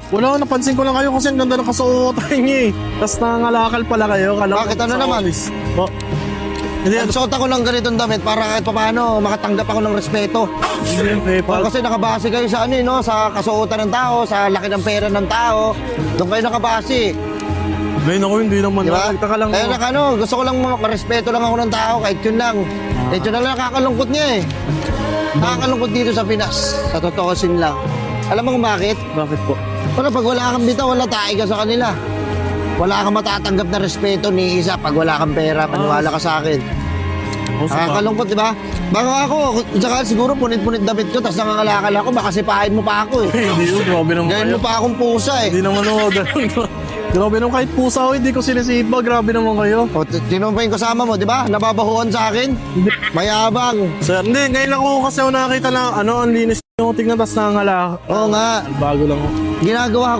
Wala, napansin ko lang kayo kasi ang ganda ng kasuotan niyo eh. Tapos nangangalakal pala kayo. Bakit, ano naman? Po. Hindi, Nagsuot ako ng ganitong damit para kahit paano makatanggap ako ng respeto. hindi, Kasi nakabase kayo sa ano eh, no? Sa kasuotan ng tao, sa laki ng pera ng tao. Doon kayo nakabase. Ngayon ako, hindi naman. Di ba? Nagtaka lang. Kaya gusto ko lang marespeto lang ako ng tao kahit yun lang. Kahit yun na lang nakakalungkot niya eh. Nakakalungkot dito sa Pinas. Sa totoosin lang. Alam mo kung bakit? Bakit po? Wala, pag wala kang bitaw, wala tayo ka sa kanila. Wala kang matatanggap na respeto ni isa pag wala kang pera, paniwala ka sa akin. Nakakalungkot, di ba? Baka ako, tsaka siguro punit-punit damit ko, tapos nangangalakal ako, baka sipahin mo pa ako eh. Hindi yun, grabe naman Gawin kayo. mo pa akong pusa eh. Hindi naman ako, ganun. Grabe naman kahit pusa ko, hindi ko sinisipa. Grabe naman kayo. O, tinong pa yung kasama mo, di ba? Nababahuan sa akin. Mayabang. Sir, hindi, ngayon lang ako kasi ako nakakita na, ang linis yung tignan, tapos nangangalakal. Oo nga. Bago lang ako. Ginagawa ko